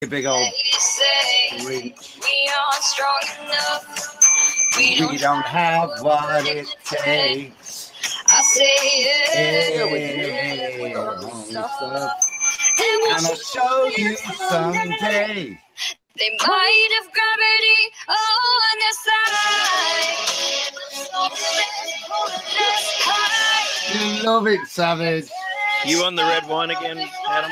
A big old reach. We aren't strong enough. We don't have what it takes. I say Hey, and I'll show you someday. They might have gravity on their side. You love it, Savage. You on the red wine again, Adam?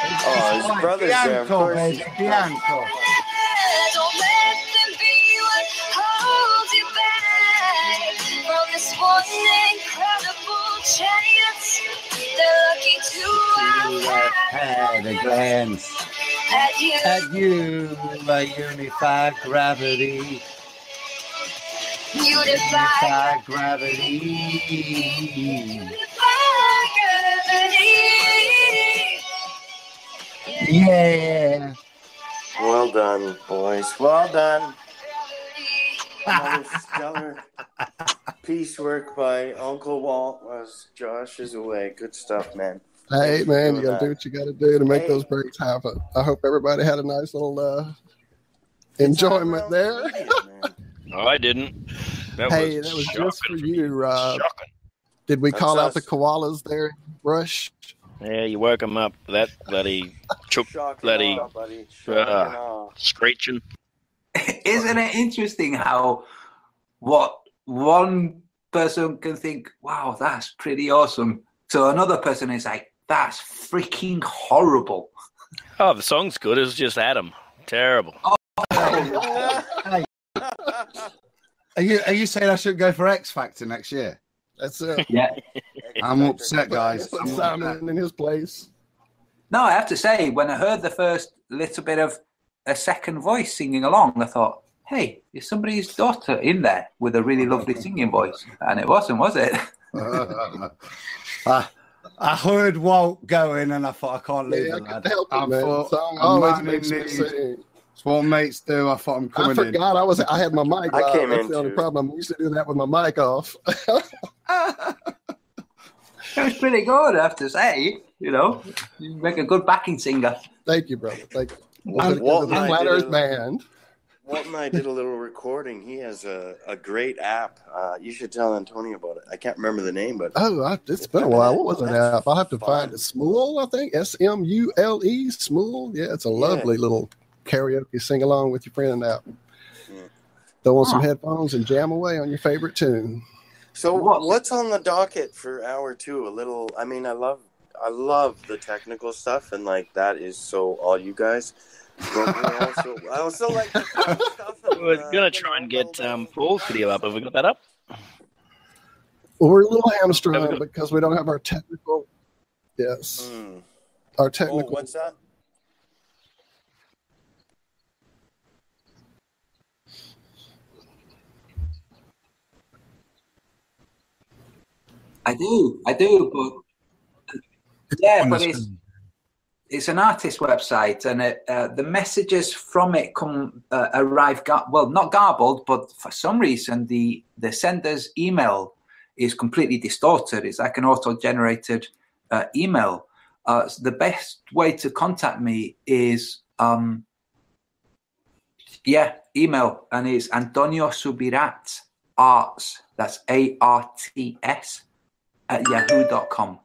Oh, his brother's there. Of course. Bianco. Don't let them be what holds you back from this one incredible chance. They're lucky to have had a glance at you. a unified gravity. Unified Gravity. gravity. Yeah. Well done, boys. Well done. Another stellar piecework by Uncle Walt as Josh is away. Good stuff, man. Hey, man, you got to do what you got to do to make those breaks happen. I hope everybody had a nice little enjoyment there. No, I didn't. That was just for you, Rob. Shocking. Did we call out the koalas there, Rush? Yeah, you woke them up. That bloody chook, bloody screeching. Isn't it interesting how what one person can think, wow, that's pretty awesome, so another person is like, that's freaking horrible. Oh, the song's good. It's just Adam. Terrible. Oh. Hey. Are you saying I should go for X Factor next year? That's it. Yeah. I'm upset, guys. Put Simon in his place. No, I have to say, when I heard the first little bit of a second voice singing along, I thought, hey, is somebody's daughter in there with a really lovely singing voice? And it wasn't, was it? I heard Walt going and I thought I can't leave Yeah, it, I lad. couldn't help it, I man. thought, The song I'm always man makes in me need. sing. It's what mates do. I thought I'm coming I in. forgot I had my mic I off. came That's in the only too. problem. I used to do that with my mic off. It was pretty good, I have to say. You know, you make a good backing singer. Thank you, brother. Thank you. Walt and I Flat did Earth a- Band. Walt and I did a little recording. He has a great app. You should tell Antonio about it. I can't remember the name, but It's been a while. What was that That's app? I'll have to fun. find it. Smule, I think. Smule. Smule. Yeah, it's a lovely little karaoke sing along with your friend app. Yeah. Throw on some headphones and jam away on your favorite tune. So what's on the docket for hour two? A little. I mean, I love the technical stuff, and like that is so all you guys. But I also like the fun stuff. We're gonna try and get Paul's video up. Have we got that up? Well, we're a little hamstrung because we don't have our technical. Yes, our technical. Oh, what's that? I do, but yeah, but it's an artist website, and the messages from it arrive not garbled, but for some reason the sender's email is completely distorted. It's like an auto-generated email. The best way to contact me is email, and it's Antonio Subirats Arts. That's ARTS at yahoo.com.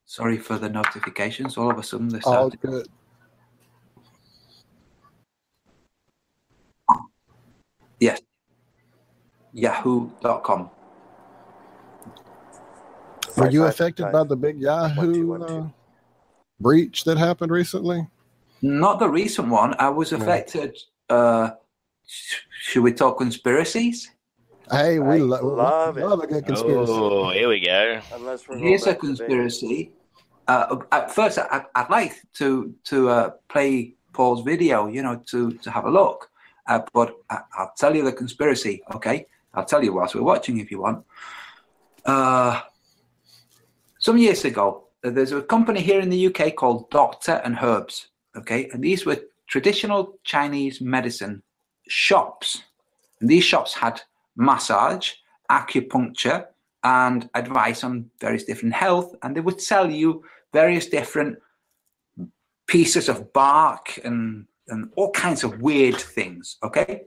Sorry for the notifications. All of a sudden, this all good. Yes, yahoo.com. Were you affected by the big Yahoo breach that happened recently? Not the recent one. I was affected. Should we talk conspiracies? Hey, we love love a good conspiracy. Oh, here we go. Here's a conspiracy. At first, I'd like to play Paul's video, to have a look. But I'll tell you the conspiracy, okay? I'll tell you whilst we're watching if you want. Some years ago, there's a company here in the UK called Doctor and Herbs, okay? And these were traditional Chinese medicine shops. And these shops had massage, acupuncture, and advice on various different health, and they would sell you various different pieces of bark and all kinds of weird things, okay,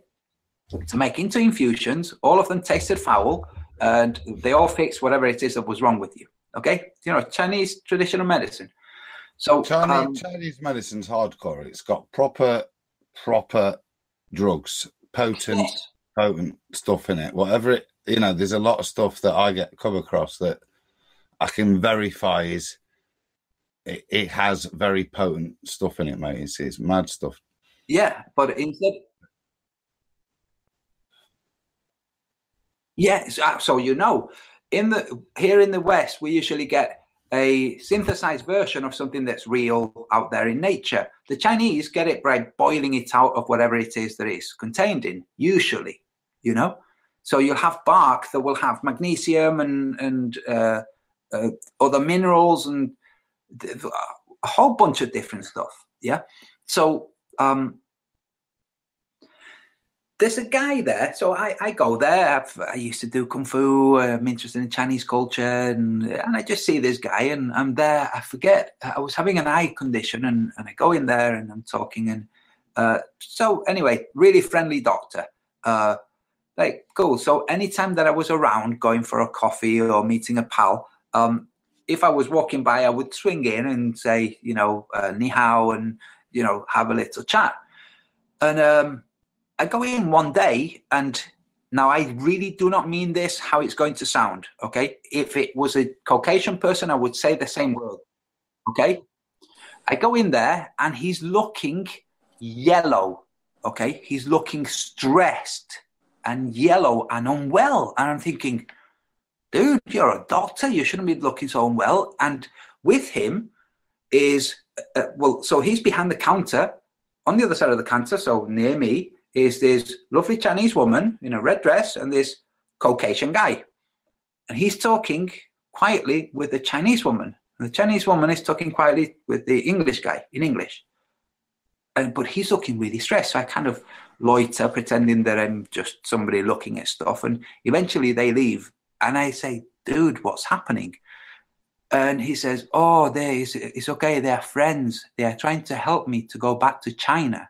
to make into infusions. All of them tasted foul, and they all fixed whatever it is that was wrong with you, okay? You know, Chinese traditional medicine. So Chinese medicine's hardcore. It's got proper drugs, potent stuff in it. Whatever it, you know, there's a lot of stuff that I come across that I can verify is it has very potent stuff in it, mate. It's mad stuff. Yeah, but instead, so you know, here in the West, we usually get a synthesized version of something that's real out there in nature. The Chinese get it by boiling it out of whatever it is that it's contained in, usually, you know. So you'll have bark that will have magnesium and other minerals and a whole bunch of different stuff. Yeah. So there's a guy there. So I go there. I used to do Kung Fu. I'm interested in Chinese culture. And I just see this guy. And I'm there. I forget. I was having an eye condition. And I go in there and I'm talking. And so anyway, really friendly doctor. Like, cool. So anytime that I was around going for a coffee or meeting a pal, if I was walking by, I would swing in and say, you know, ni hao, and, you know, have a little chat. And I go in one day, and now I really do not mean this how it's going to sound, okay? If it was a Caucasian person, I would say the same word, okay? I go in there, and he's looking yellow, okay? He's looking stressed and yellow and unwell. And I'm thinking, dude, you're a doctor. You shouldn't be looking so unwell. And with him is, so he's behind the counter. On the other side of the counter, so near me, is this lovely Chinese woman in a red dress and this Caucasian guy. And he's talking quietly with the Chinese woman. And the Chinese woman is talking quietly with the English guy in English. But he's looking really stressed. So I kind of loiter, pretending that I'm just somebody looking at stuff. And eventually they leave. And I say, dude, what's happening? And he says, oh, it's okay. They're friends. They are trying to help me to go back to China.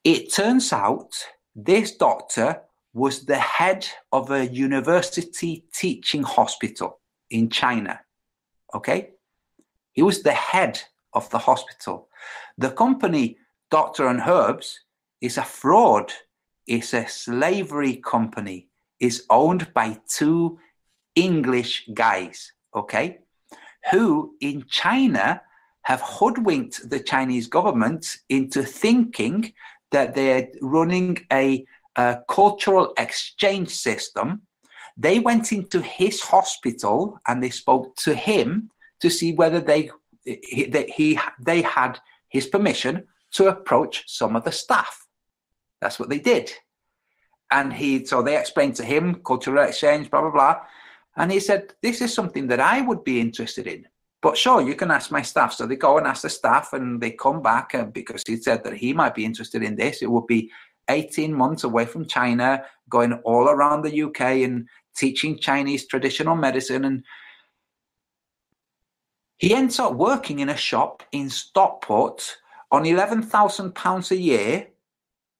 It turns out this doctor was the head of a university teaching hospital in China, okay? He was the head of the hospital. The company, Doctor and Herbs, is a fraud. It's a slavery company. It's owned by two English guys, okay, who in China have hoodwinked the Chinese government into thinking that they're running a cultural exchange system. They went into his hospital and they spoke to him to see whether they had his permission to approach some of the staff. That's what they did. And so they explained to him cultural exchange, blah, blah, blah. And he said, this is something that I would be interested in. But sure, you can ask my staff. So they go and ask the staff, and they come back, and because he said that he might be interested in this. It would be 18 months away from China, going all around the UK and teaching Chinese traditional medicine. And he ends up working in a shop in Stockport on £11,000 a year,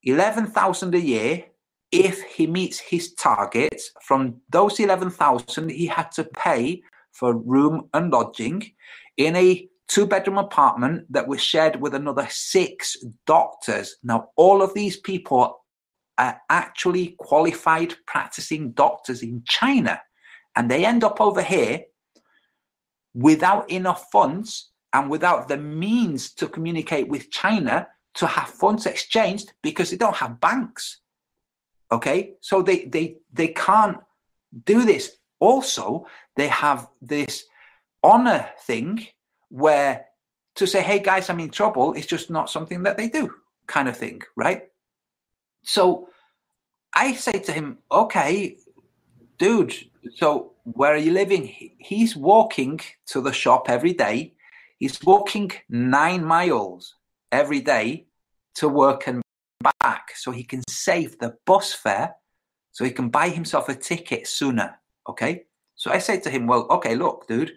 11,000 a year. If he meets his targets, from those 11,000, he had to pay for room and lodging in a 2-bedroom apartment that was shared with another 6 doctors. Now, all of these people are actually qualified practicing doctors in China, and they end up over here without enough funds and without the means to communicate with China to have funds exchanged because they don't have banks. Okay, so they can't do this. Also, they have this honor thing where to say, hey guys, I'm in trouble, it's just not something that they do, kind of thing, right? So I say to him, okay, dude, so where are you living? He's walking to the shop every day. He's walking 9 miles every day to work and back so he can save the bus fare, so he can buy himself a ticket sooner. Okay, so I say to him, well, okay, look, dude,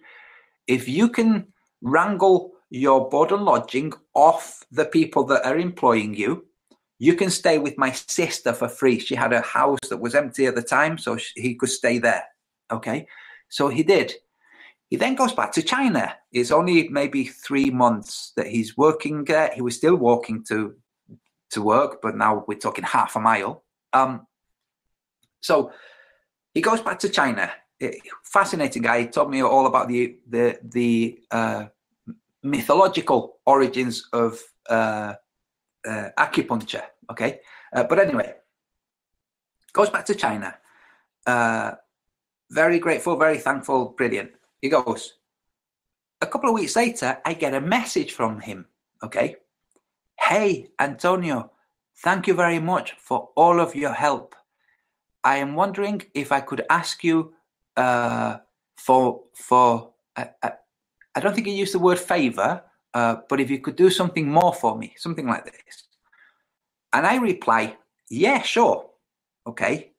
if you can wrangle your board and lodging off the people that are employing you. You can stay with my sister for free. She had a house that was empty at the time, so he could stay there. Okay, so he did. He then goes back to China. It's only maybe 3 months that he's working there. He was still walking to work, but now we're talking half a mile. So he goes back to China. Fascinating guy. He told me all about the mythological origins of acupuncture. Okay, but anyway, goes back to China. Very grateful, very thankful, brilliant. He goes. A couple of weeks later, I get a message from him. Okay, hey Antonio, thank you very much for all of your help. I am wondering if I could ask you for I don't think he used the word favor, but if you could do something more for me, something like this. And I reply, yeah, sure. Okay.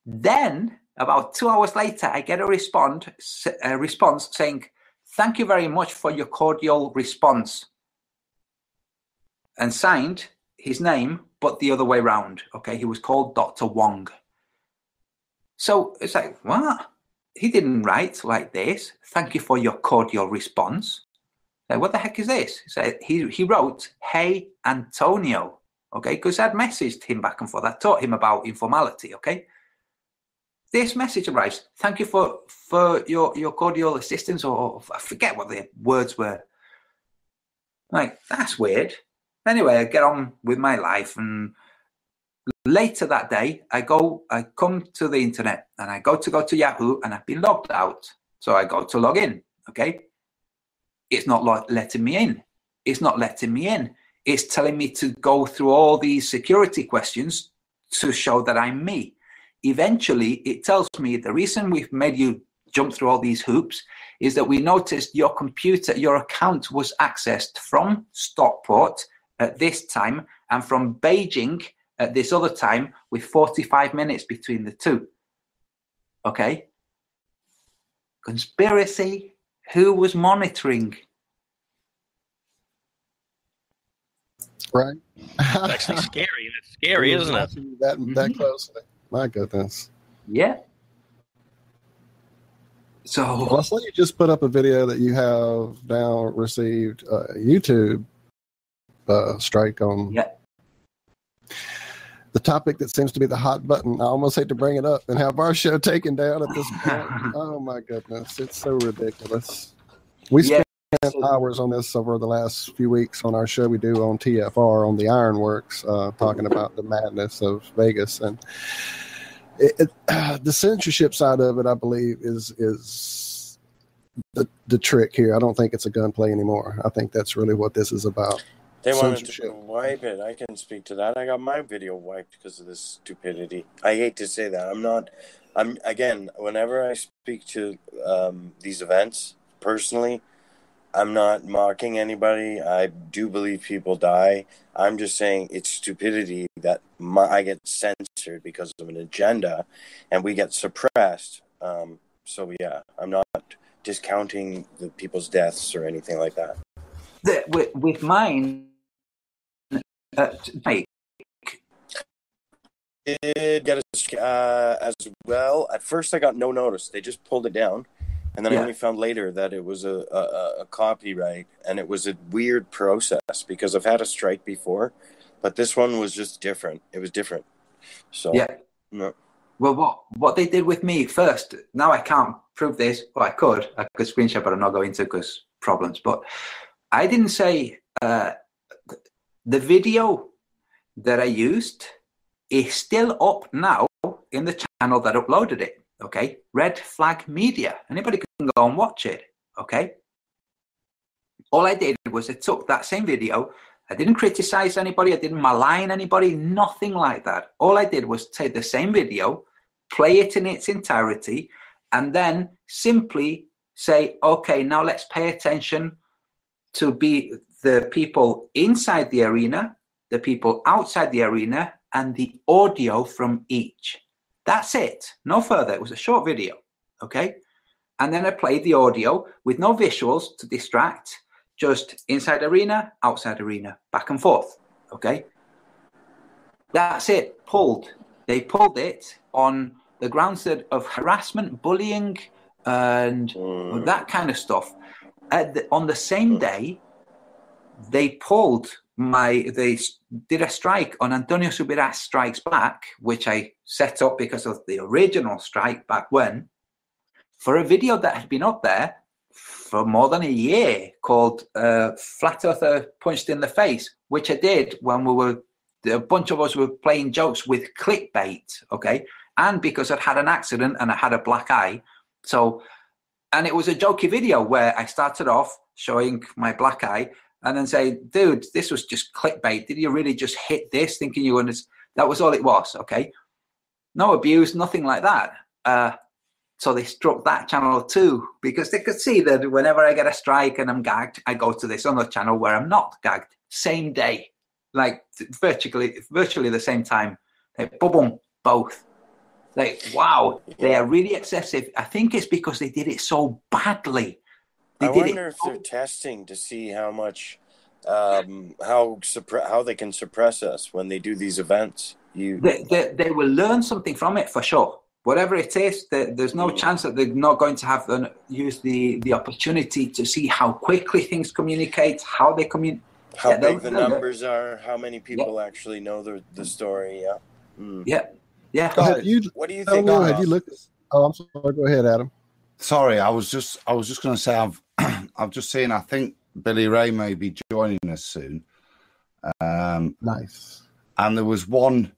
Then about 2 hours later, I get a response saying, thank you very much for your cordial response. And signed his name, but the other way round. Okay. He was called Dr. Wong. So it's like, what? He didn't write like this. Thank you for your cordial response. Like, what the heck is this? He wrote, hey, Antonio. Okay, because I'd messaged him back and forth. I taught him about informality. Okay. This message arrives. Thank you for your cordial assistance, or I forget what the words were. Like, that's weird. Anyway, I get on with my life, and later that day, I come to the internet and I go to Yahoo, and I've been logged out. So I go to log in. Okay. It's not letting me in. It's not letting me in. It's telling me to go through all these security questions to show that I'm me. Eventually, it tells me the reason we've made you jump through all these hoops is that we noticed your account was accessed from Stockport at this time and from Beijing at this other time, with 45 minutes between the two. Okay. Conspiracy. Who was monitoring? Right. It's actually scary. It's scary, isn't it? That closely. My goodness. Yeah. So well, I saw you just put up a video that you have now received YouTube strike on. Yeah. The topic that seems to be the hot button. I almost hate to bring it up and have our show taken down at this point. Oh my goodness, it's so ridiculous. We spent hours on this over the last few weeks on our show we do on TFR on the Ironworks, talking about the madness of Vegas, and the censorship side of it, I believe, is the trick here. I don't think it's a gunplay anymore. I think that's really what this is about. They wanted to wipe it. I can speak to that. I got my video wiped because of this stupidity. I hate to say that. Again, whenever I speak to these events personally, I'm not mocking anybody. I do believe people die. I'm just saying it's stupidity that I get censored because of an agenda and we get suppressed. So yeah, I'm not discounting the people's deaths or anything like that. With mine, did get as well. At first, I got no notice. They just pulled it down, and then I only found later that it was a copyright, and it was a weird process because I've had a strike before, but this one was just different. It was different. So no. Well, what they did with me first. Now I can't prove this. Well, I could screenshot, but I'm not going to because problems. But I didn't say the video that I used is still up now in the channel that uploaded it. Okay, Red Flag Media. Anybody can go and watch it. Okay. All I did was I took that same video. I didn't criticize anybody. I didn't malign anybody. Nothing like that. All I did was take the same video, play it in its entirety, and then simply say, okay, now let's pay attention to be the people inside the arena, the people outside the arena, and the audio from each. That's it. No further. It was a short video. Okay. And then I played the audio with no visuals to distract, just inside arena, outside arena, back and forth. Okay. That's it. Pulled. They pulled it on the grounds of harassment, bullying, and that kind of stuff. On the same day, they pulled they did a strike on Antonio Subirats Strikes Back, which I set up because of the original strike back when, for a video that had been up there for more than a year called Flat Earther Punched in the Face, which I did when a bunch of us were playing jokes with clickbait, okay? And because I'd had an accident and I had a black eye. And it was a jokey video where I started off showing my black eye and then say, dude, this was just clickbait. Did you really just hit this thinking you were going to... That was all it was, okay? No abuse, nothing like that. So they struck that channel too, because they could see that whenever I get a strike and I'm gagged, I go to this other channel where I'm not gagged. Same day, like virtually the same time. Like, boom, both. Like, wow, they are really excessive. I think it's because they did it so badly. I wonder if they're testing to see how much, how they can suppress us when they do these events. They will learn something from it for sure. Whatever it is, there's no chance that they're not going to have use the opportunity to see how quickly things communicate, how they communicate. How big the numbers are, how many people actually know the story. Yeah. What do you think? Have you looked? Oh, I'm sorry. Go ahead, Adam. Sorry, I was just going to say I've just seen. I think Billy Ray may be joining us soon. Nice. And there was one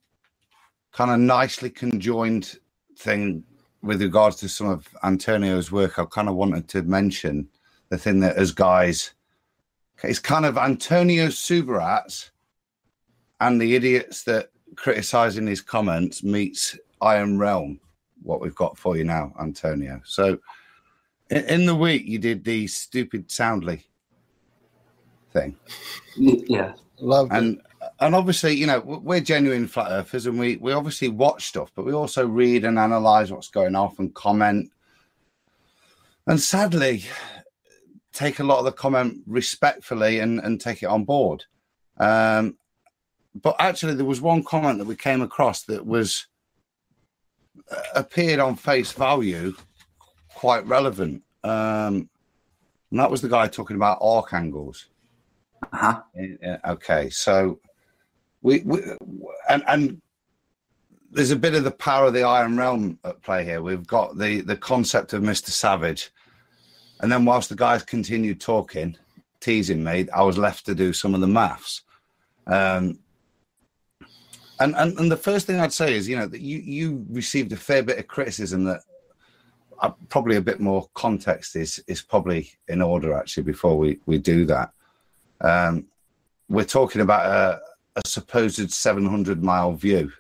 kind of nicely conjoined thing with regards to some of Antonio's work. I kind of wanted to mention the thing that as guys, it's kind of Antonio Subirats and the idiots that criticizing his comments meets Iron Realm. What we've got for you now, Antonio. So in the week you did the stupid Soundly thing. Yeah. Love it. And obviously, you know, we're genuine flat earthers and we obviously watch stuff, but we also read and analyze what's going off and comment. And sadly, take a lot of the comment respectfully and take it on board. But actually, there was one comment that we came across that was appeared on face value quite relevant. And that was the guy talking about arc angles. Uh-huh. Okay, so we and there's a bit of the power of the Iron Realm at play here. We've got the concept of Mr. Savage, and then whilst the guys continued talking, teasing me, I was left to do some of the maths. And the first thing I'd say is, you know, that you received a fair bit of criticism that probably a bit more context is probably in order actually before we do that. We're talking about a supposed 700-mile view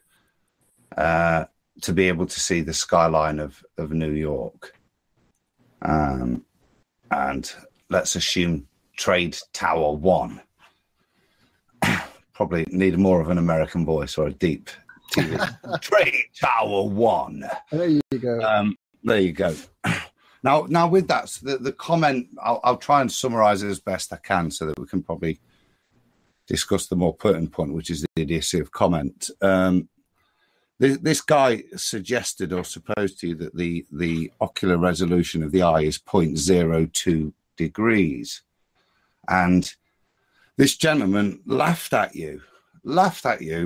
to be able to see the skyline of New York. And let's assume Trade Tower 1. Probably need more of an American voice or a deep TV. Trade Tower 1. There you go. There you go. Now with that, the comment, I'll try and summarize it as best I can so that we can probably discuss the more pertinent point, which is the idiocy of comment. This guy suggested or supposed to you that the ocular resolution of the eye is 0.02 degrees. And this gentleman laughed at you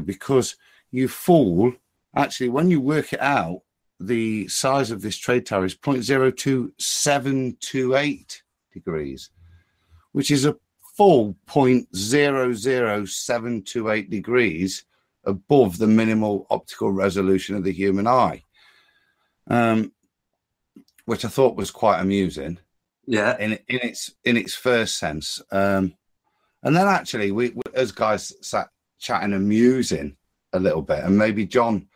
because you fool. Actually, when you work it out, the size of this trade tower is 0.02728 degrees, which is a full 0.00728 degrees above the minimal optical resolution of the human eye, which I thought was quite amusing. Yeah, in its first sense. And then actually, we as guys sat chatting and musing a little bit, and maybe John,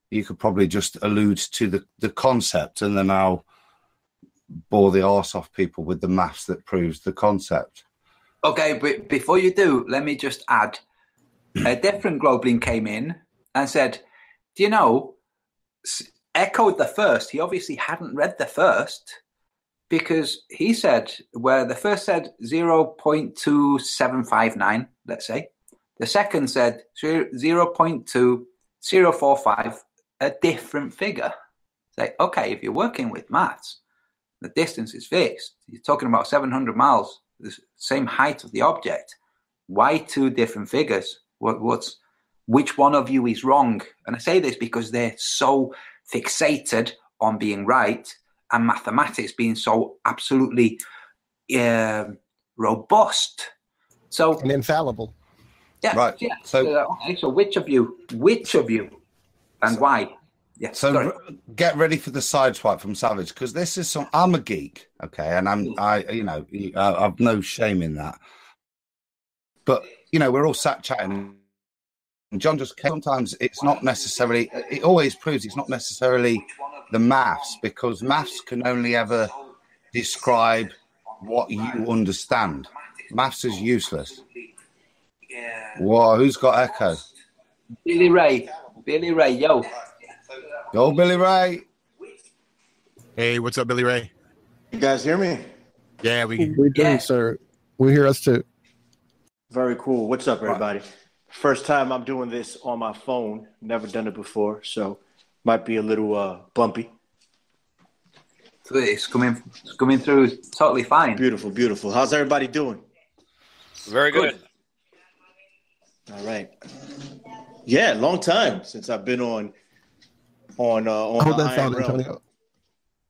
you could probably just allude to the concept, and then I'll bore the arse off people with the maths that proves the concept. Okay, but before you do, let me just add, a different Globeling came in and said, do you know, echoed the first. He obviously hadn't read the first, because he said where the first said 0.2759, let's say, the second said 0.2045, a different figure. It's like, okay, if you're working with maths, the distance is fixed. You're talking about 700 miles, the same height of the object. Why two different figures? Which one of you is wrong? And I say this because they're so fixated on being right, and mathematics being so absolutely robust. So and infallible. Yeah, right. Yeah. So which of you, and why? Yeah. So get ready for the sideswipe from Savage, because this is I'm a geek, okay, and I've no shame in that. But we're all sat chatting, and John just sometimes it's not necessarily. It always proves it's not necessarily the maths, because maths can only ever describe what you understand. Maths is useless. Whoa, who's got echo? Billy Ray, yo. Go, Billy Ray. Hey, what's up, Billy Ray? You guys hear me? Yeah, We do, sir. We hear us too. Very cool. What's up, everybody? First time I'm doing this on my phone. Never done it before, so might be a little bumpy. It's coming through totally fine. Beautiful, beautiful. How's everybody doing? Very good. All right. Yeah, long time since I've been on Hold that thought, Antonio.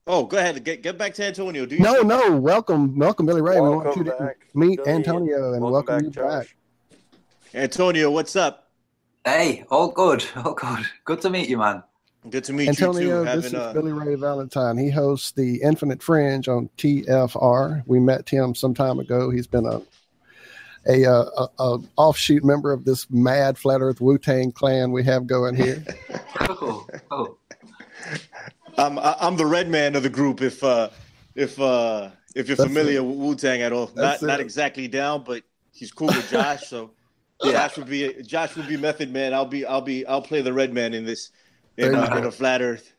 Oh, go ahead. Get back to Antonio. No. Welcome, Billy Ray. Welcome we want you to back, meet Billy, Antonio and welcome you Josh. back. Antonio, what's up? Hey, all good. Good to meet you, man. Good to meet Antonio, you too. this is Billy Ray Valentine. He hosts the Infinite Fringe on TFR. We met him some time ago. He's been a offshoot member of this mad Flat Earth Wu-Tang clan we have going here. Oh. I'm the red man of the group. If you're familiar with Wu-Tang at all, not exactly down, but he's cool with Josh. So Josh would be Method Man. I'll play the red man in this in a Flat Earth.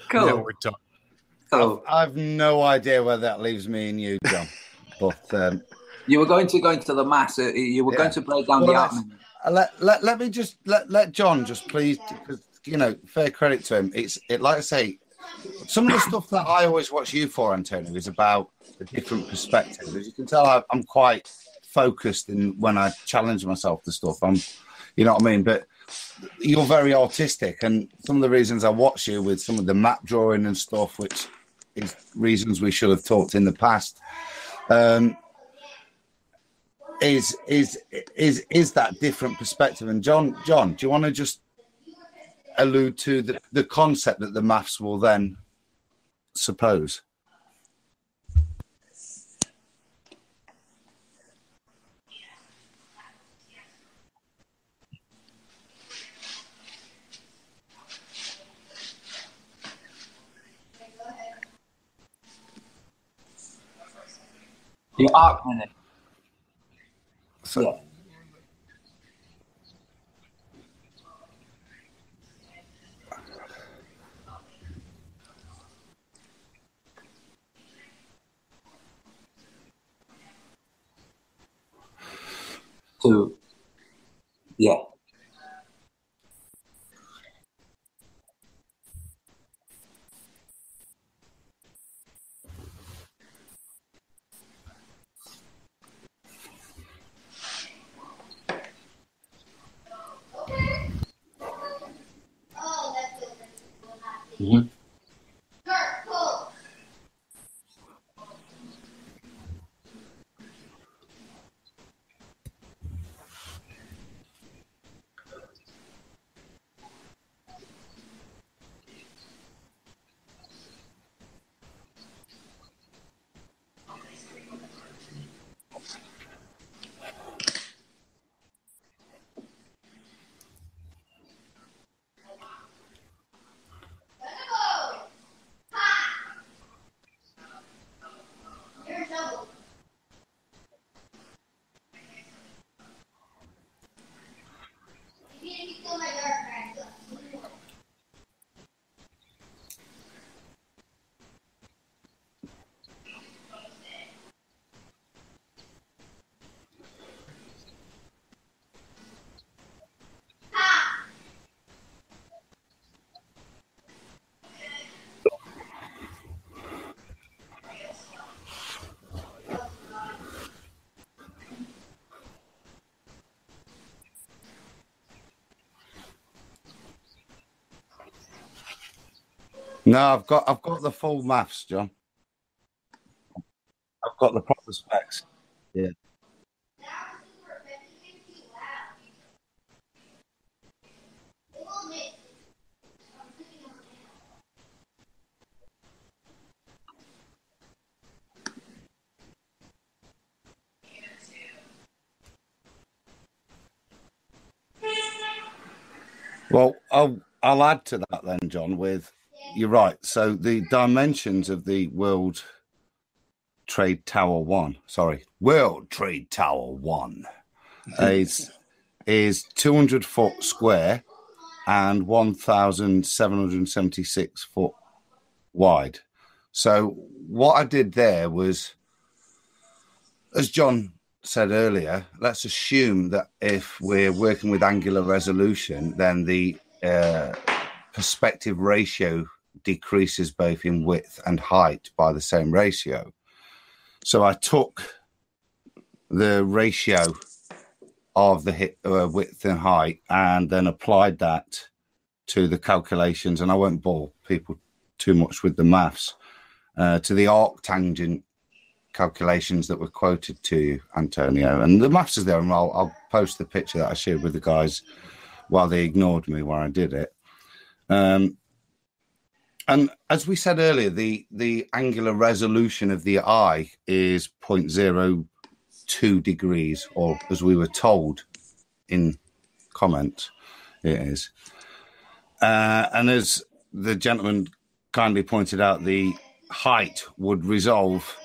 Cool. Yeah, we're talking. Oh. I've no idea where that leaves me and you, John. But you were going to go into the maths. You were going to break down the argument. Let me just let John just please, because fair credit to him. It like I say, some of the stuff that I always watch you for, Antonio, is about the different perspectives. As you can tell, I'm quite focused in when I challenge myself to stuff. You know what I mean? But you're very artistic, and some of the reasons I watch you with some of the map drawing and stuff, which is reasons we should have talked in the past. Is that different perspective? And John, do you want to just allude to the concept that the maths will then suppose? The arc minute. So, yeah. Yeah. Mm-hmm. No, I've got the full maths, John. I've got the proper specs. Yeah. Well, I'll add to that then, John, with you're right. So the dimensions of the World Trade Tower 1 is 200 foot square and 1,776 foot wide. So what I did there was, as John said earlier, let's assume that if we're working with angular resolution, then the perspective ratio decreases both in width and height by the same ratio. So I took the ratio of the width and height and then applied that to the calculations, and I won't bore people too much with the maths, to the arc tangent calculations that were quoted to you, Antonio. And the maths is there, and I'll post the picture that I shared with the guys while they ignored me while I did it. And as we said earlier, the angular resolution of the eye is 0.02 degrees, or as we were told in comments, it is. And as the gentleman kindly pointed out, the height would resolve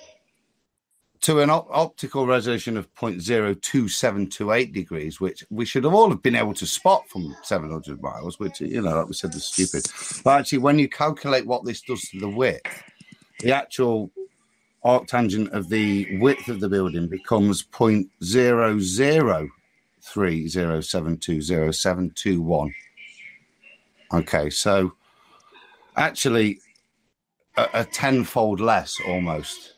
to an optical resolution of 0.02728 degrees, which we should have all have been able to spot from 700 miles, which, you know, like we said, was stupid. But actually, when you calculate what this does to the width, the actual arctangent of the width of the building becomes 0.003072071. Okay, so actually a tenfold less almost.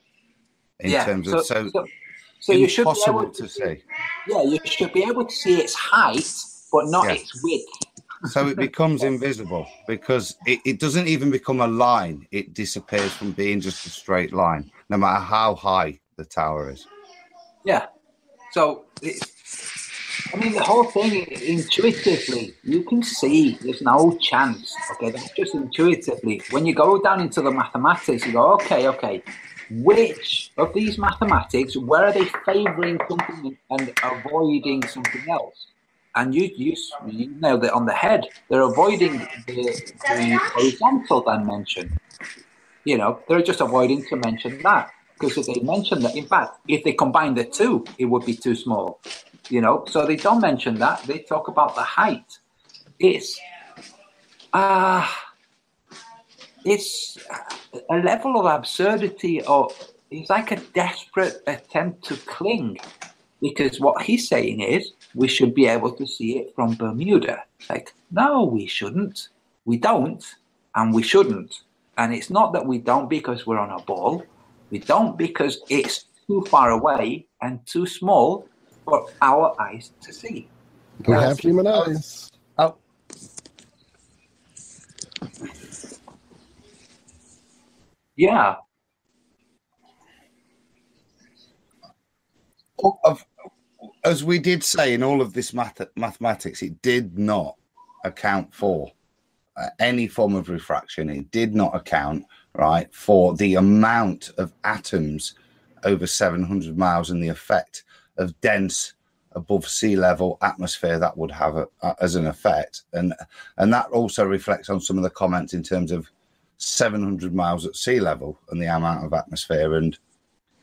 In terms of so you should be impossible able to see. Yeah, you should be able to see its height, but not its width. So it becomes invisible because it doesn't even become a line. It disappears from being just a straight line, no matter how high the tower is. Yeah. So, I mean, the whole thing, intuitively, you can see there's no chance. Okay, that's just intuitively. When you go down into the mathematics, you go, okay. Which of these mathematics, where are they favoring something and avoiding something else? And you nailed it on the head. They're avoiding the horizontal dimension. You know, they're just avoiding to mention that. Because if they mention that, in fact, if they combine the two, it would be too small. You know, so they don't mention that. They talk about the height. It's a level of absurdity, or it's like a desperate attempt to cling, because what he's saying is we should be able to see it from Bermuda. Like, no, we shouldn't. We don't, and we shouldn't. And it's not that we don't because we're on a ball. We don't because it's too far away and too small for our eyes to see. We have human eyes. Oh. Yeah. As we did say in all of this mathematics, it did not account for any form of refraction. It did not account, right, for the amount of atoms over 700 miles and the effect of dense above sea level atmosphere that would have as an effect. And that also reflects on some of the comments in terms of 700 miles at sea level and the amount of atmosphere, and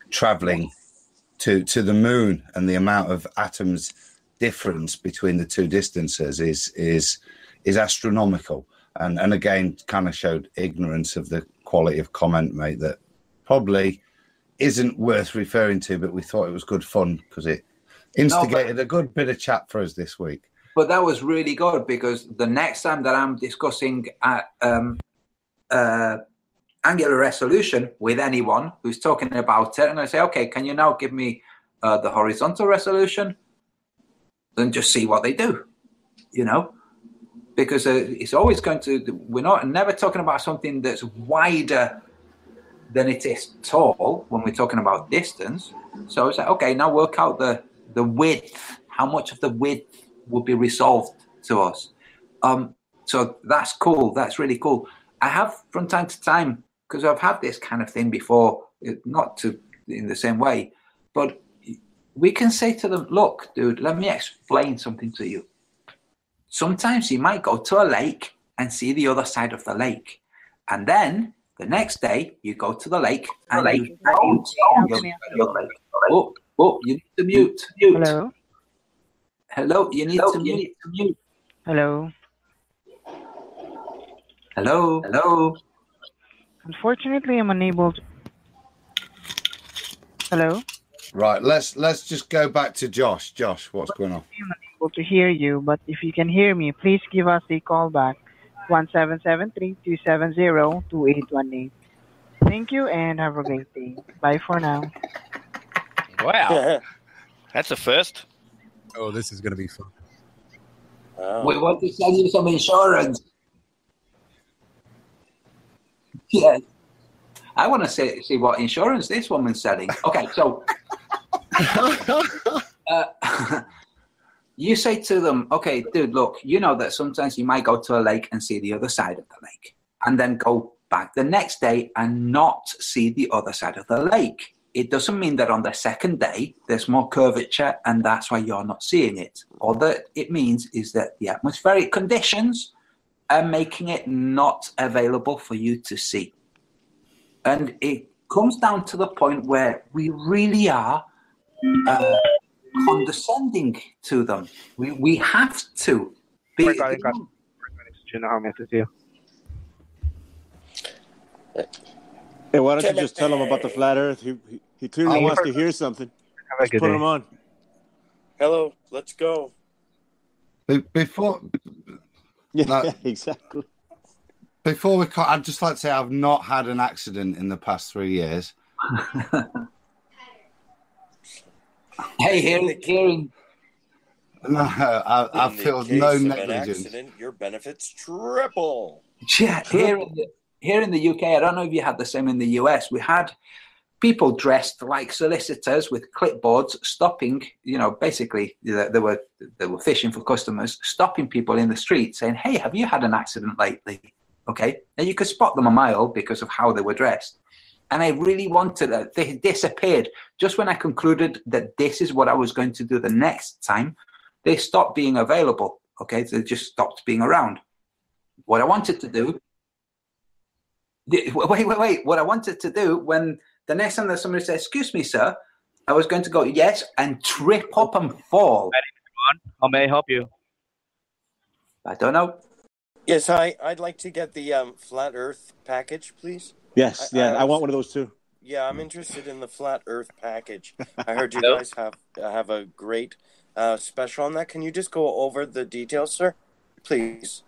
traveling to the moon and the amount of atoms difference between the two distances is astronomical. And again, kind of showed ignorance of the quality of comment, mate, that probably isn't worth referring to, but we thought it was good fun because it instigated a good bit of chat for us this week. But that was really good, because the next time that I'm discussing angular resolution with anyone who's talking about it, and I say, okay, can you now give me the horizontal resolution? Then just see what they do, you know, because it's always going to. We're never talking about something that's wider than it is tall when we're talking about distance. So it's like, okay, now work out the width. How much of the width will be resolved to us? So that's cool. That's really cool. I have from time to time, because I've had this kind of thing before, not in the same way, but we can say to them, look, dude, let me explain something to you. Sometimes you might go to a lake and see the other side of the lake. And then the next day you go to the lake and you your lake. Oh, you need to mute. Hello? Hello, you need to mute. Hello? Hello? Unfortunately, I'm unable to... Hello? Right, let's just go back to Josh. Josh, what's going on? I'm unable to hear you, but if you can hear me, please give us a call back. 1773-270-2818. Thank you and have a great day. Bye for now. Wow. That's a first. Oh, this is going to be fun. We want to sell you some insurance. Yeah. I want to see what insurance this woman's selling. Okay, so you say to them, okay, dude, look, you know that sometimes you might go to a lake and see the other side of the lake and then go back the next day and not see the other side of the lake. It doesn't mean that on the second day there's more curvature and that's why you're not seeing it. All that it means is that the atmospheric conditions are making it not available for you to see. And it comes down to the point where we really are condescending to them. We have to be. Hey, why don't you just tell him about the flat Earth? He clearly wants to hear something. Let's put him on. Hello, let's go. Before, yeah, exactly. Before we cut, I'd just like to say I've not had an accident in the past 3 years. Hey, hearing. No, I feel no negligence. Accident, your benefits triple. Yeah, here in the UK, I don't know if you had the same in the US. We had people dressed like solicitors with clipboards stopping, basically they were fishing for customers, stopping people in the street saying, hey, have you had an accident lately? Okay. And you could spot them a mile because of how they were dressed. And I really wanted it. They disappeared. Just when I concluded that this is what I was going to do the next time, they stopped being available. Okay. They just stopped being around. What I wanted to do, wait. What I wanted to do when the next time that somebody said, excuse me, sir, I was going to go, yes, and trip up and fall. How may I help you? I don't know. Yes, I'd like to get the flat Earth package, please. Yes, I want one of those too. Yeah, I'm interested in the flat Earth package. I heard you guys have a great special on that. Can you just go over the details, sir? Please.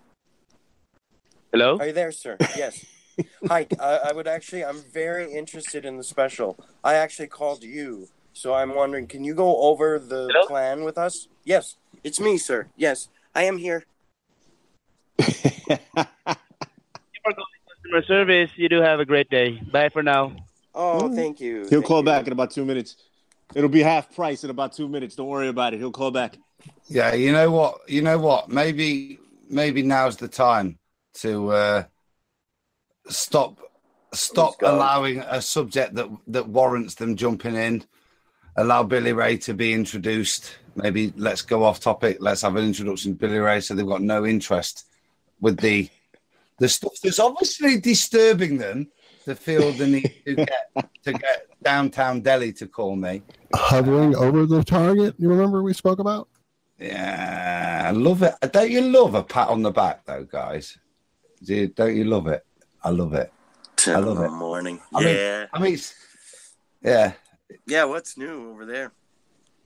Hello? Are you there, sir? Yes. Hi, I'm very interested in the special. I actually called you, so I'm wondering, can you go over the plan with us? Yes, it's me, sir. Yes, I am here. Thank you for calling customer service. You do have a great day. Bye for now. Oh, thank you. He'll call back in about 2 minutes. It'll be half price in about 2 minutes. Don't worry about it. He'll call back. Yeah, you know what? Maybe now's the time to stop allowing a subject that warrants them jumping in. Allow Billy Ray to be introduced. Maybe let's go off topic. Let's have an introduction to Billy Ray, so they've got no interest with the stuff that's obviously disturbing them to feel the need to get downtown Delhi to call me. Hovering over the target, you remember we spoke about? Yeah, I love it. Don't you love a pat on the back, though, guys? Don't you love it? I love it. I love it. Morning. I mean, yeah. Yeah, what's new over there?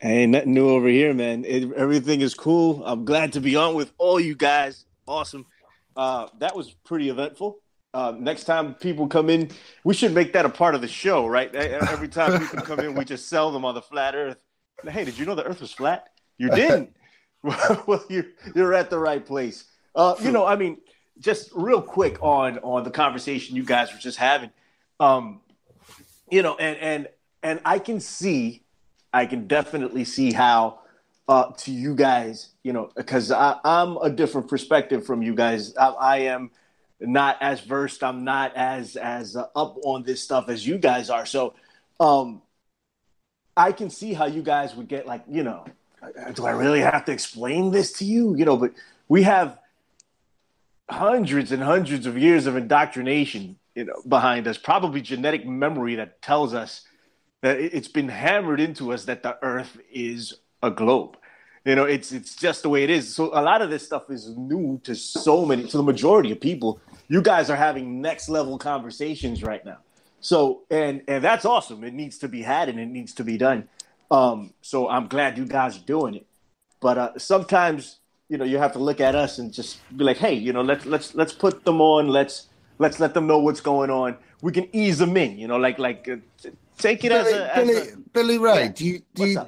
Ain't nothing new over here, man. Everything is cool. I'm glad to be on with all you guys. Awesome. That was pretty eventful. Next time people come in, we should make that a part of the show, right? Every time people come in, we just sell them on the flat Earth. Hey, did you know the Earth was flat? You didn't. Well, you're at the right place. You know, I mean, just real quick on the conversation you guys were just having. You know, and I can definitely see how to you guys, you know, because I'm a different perspective from you guys. I am not as versed. I'm not as up on this stuff as you guys are. So I can see how you guys would get like, you know, do I really have to explain this to you? You know, but we have hundreds and hundreds of years of indoctrination, you know, behind us, probably genetic memory that tells us that it's been hammered into us that the earth is a globe. You know, it's just the way it is. So a lot of this stuff is new to to the majority of people. You guys are having next level conversations right now. So, and that's awesome. It needs to be had and it needs to be done. So I'm glad you guys are doing it. But sometimes, you know, you have to look at us and just be like, hey, you know, let's put them on. Let's let them know what's going on. We can ease them in, you know, take it Billy Ray. Yeah.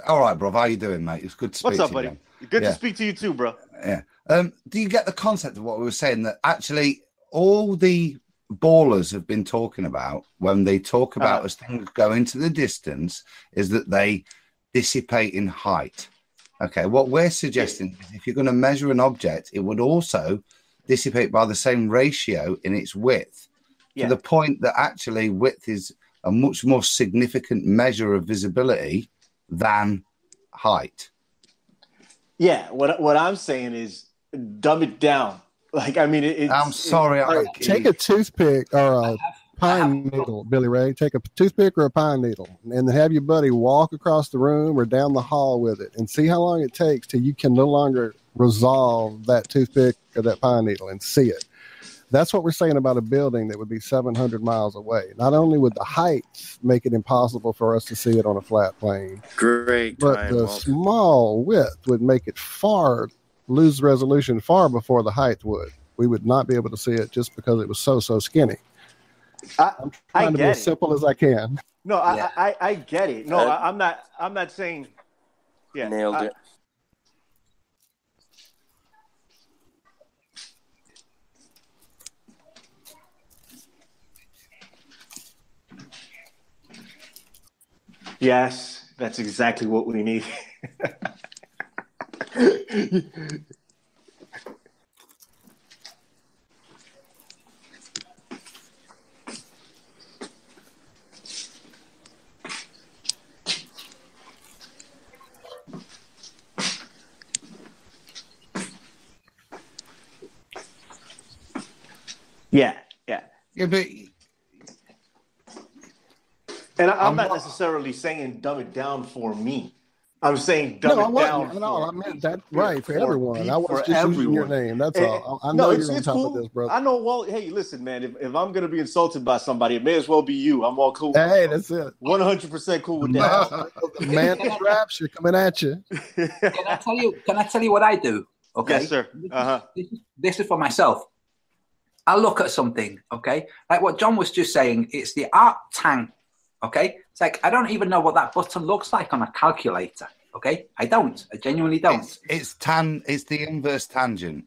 All right, bro. How you doing, mate? It's good to speak What's up, to buddy? you. Good to speak to you too, bro. Yeah. Do you get the concept of what we were saying? That actually all the ballers have been talking about when they talk about as things go into the distance is that they dissipate in height. Okay. What we're suggesting is if you're going to measure an object, it would also dissipate by the same ratio in its width to the point that actually width is a much more significant measure of visibility than height. Yeah, what I'm saying is dumb it down. Like, I mean, I'm sorry. Take a toothpick or a pine needle, Billy Ray. Take a toothpick or a pine needle and have your buddy walk across the room or down the hall with it and see how long it takes till you can no longer resolve that toothpick or that pine needle and see it. That's what we're saying about a building that would be 700 miles away. Not only would the heights make it impossible for us to see it on a flat plane, but the small width would make it lose resolution far before the height would. We would not be able to see it just because it was so skinny. I'm trying to be as simple as I can. No, I get it. No, I'm not saying. Yeah, nailed it. Yes, that's exactly what we need. Yeah. But and I'm not necessarily saying dumb it down for me. I'm saying dumb it down. No, I meant that right for everyone. I was just using your name. That's all. I know you're on top of this, brother. I know. Well, hey, listen, man. If I'm gonna be insulted by somebody, it may as well be you. I'm all cool. Hey, that's it. 100% cool with that. Man, the rapture coming at you. Can I tell you what I do? Okay. Yes, sir. This is for myself. I look at something, okay, like what John was just saying. It's the arc tank. Okay, it's like I don't even know what that button looks like on a calculator. Okay, I don't. I genuinely don't. It's the inverse tangent.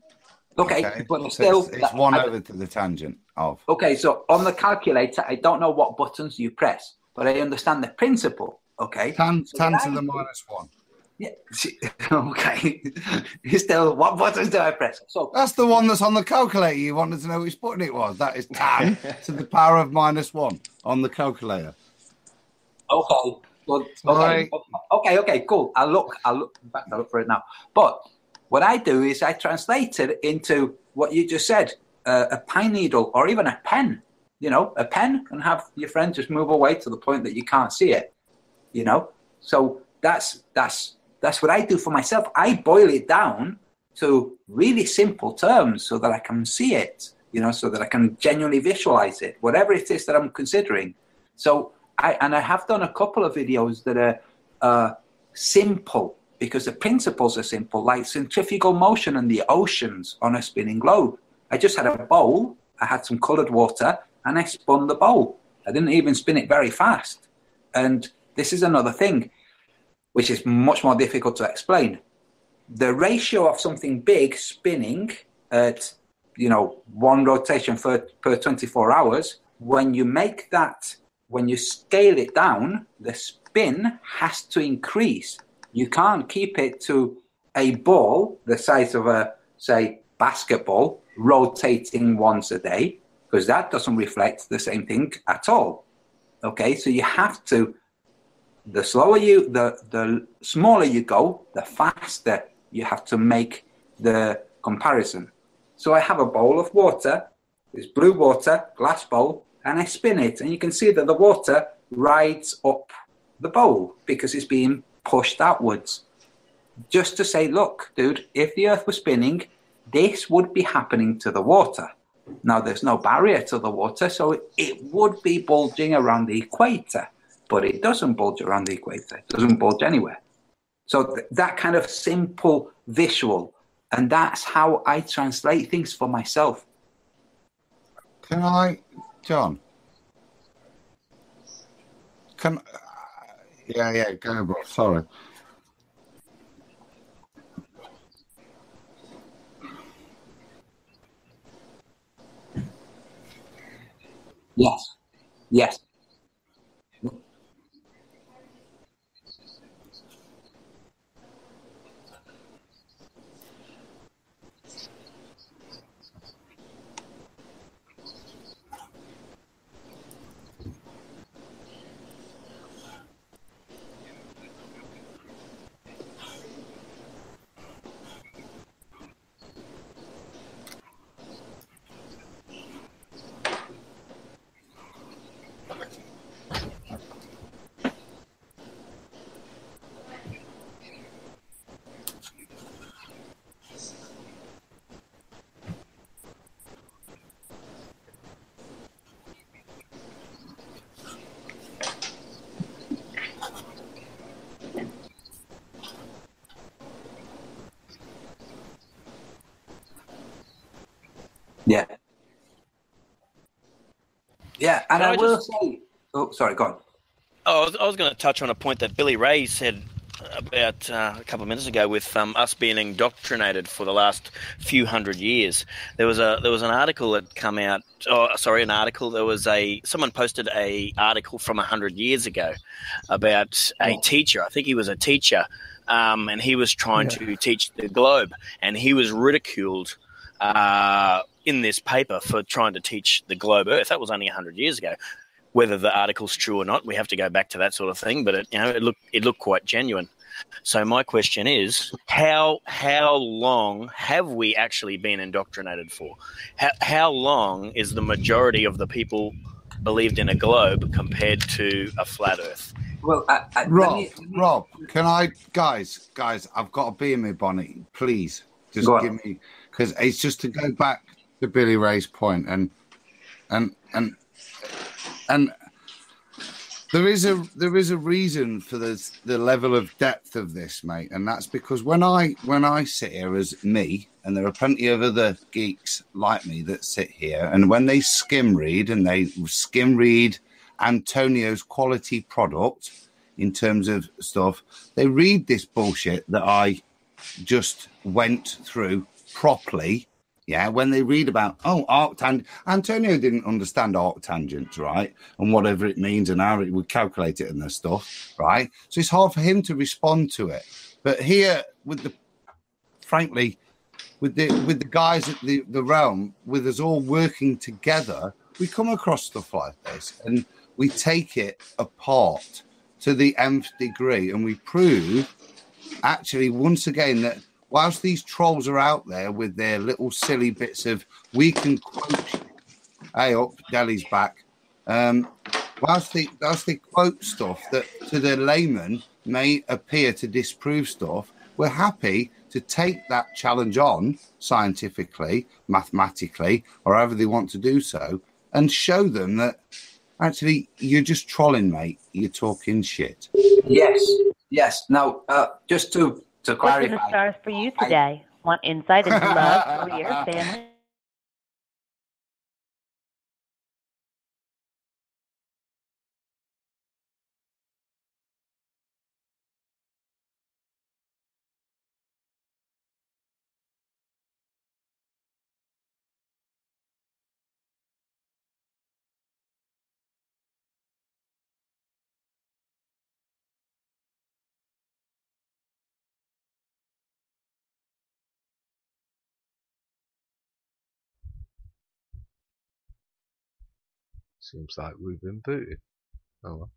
Okay, but still, it's one over to the tangent of. Okay, so on the calculator, I don't know what buttons you press, but I understand the principle. Okay, tan to the -1. Yeah. Okay. Still, what buttons do I press? So that's the one that's on the calculator. You wanted to know which button it was. That is tan to the power of -1 on the calculator. Okay. Well, okay, cool. I'll look back for it now. But what I do is I translate it into what you just said, a pine needle or even a pen. You know, a pen, and have your friend just move away to the point that you can't see it. You know, so that's what I do for myself. I boil it down to really simple terms so that I can see it. You know, so that I can genuinely visualize it, whatever it is that I'm considering. So I have done a couple of videos that are simple because the principles are simple, like centrifugal motion and the oceans on a spinning globe. I just had a bowl, I had some colored water, and I spun the bowl. I didn't even spin it very fast. And this is another thing, which is much more difficult to explain. the ratio of something big spinning at, one rotation per 24 hours, when you scale it down, the spin has to increase. You can't keep it to a ball the size of a, say, basketball rotating once a day, because that doesn't reflect the same thing at all. Okay, so you have to, the smaller you go, the faster you have to make the comparison. So I have a bowl of water, this blue water, glass bowl, and I spin it, and you can see that the water rides up the bowl because it's being pushed outwards. Just to say, look, dude, if the Earth was spinning, this would be happening to the water. Now, there's no barrier to the water, so it would be bulging around the equator, but it doesn't bulge around the equator. It doesn't bulge anywhere. So that kind of simple visual, and that's how I translate things for myself. Can I, John? Yeah, go, bro. Sorry. Yes. Yeah, and I will say... Oh, sorry, go on. Oh, I was going to touch on a point that Billy Ray said about a couple of minutes ago with us being indoctrinated for the last few hundred years. There was an article that come out. Someone posted a article from 100 years ago about a teacher. I think he was a teacher, and he was trying to teach the globe, and he was ridiculed in this paper for trying to teach the globe Earth. That was only 100 years ago. Whether the article's true or not, we have to go back to that sort of thing. But it looked quite genuine. So my question is, how long have we actually been indoctrinated for? How long is the majority of the people believed in a globe compared to a flat Earth? Well, Rob, can I, guys? I've got to be in my bonnet. Please, just give me, because it's just to go back to Billy Ray's point, and there is a reason for the level of depth of this, mate, and that's because when I sit here as me, and there are plenty of other geeks like me that sit here, and when they skim read Antonio's quality product in terms of stuff, they read this bullshit that I just went through properly. Yeah, when they read about, arctangent, Antonio didn't understand arctangents, right? And whatever it means and how it would calculate it and the stuff, right? So it's hard for him to respond to it. But here, with the guys at the realm, with us all working together, we come across stuff like this and we take it apart to the nth degree, and we prove, actually, once again, that whilst these trolls are out there with their little silly bits of we can quote, hey up, Delhi's back. Whilst they quote stuff that to the layman may appear to disprove stuff, we're happy to take that challenge on scientifically, mathematically, or however they want to do so, and show them that actually you're just trolling, mate. You're talking shit. Yes. Now, just to clarify. What are the stars for you today? Want insight into love, career, family? Seems like we've been booted. Oh well.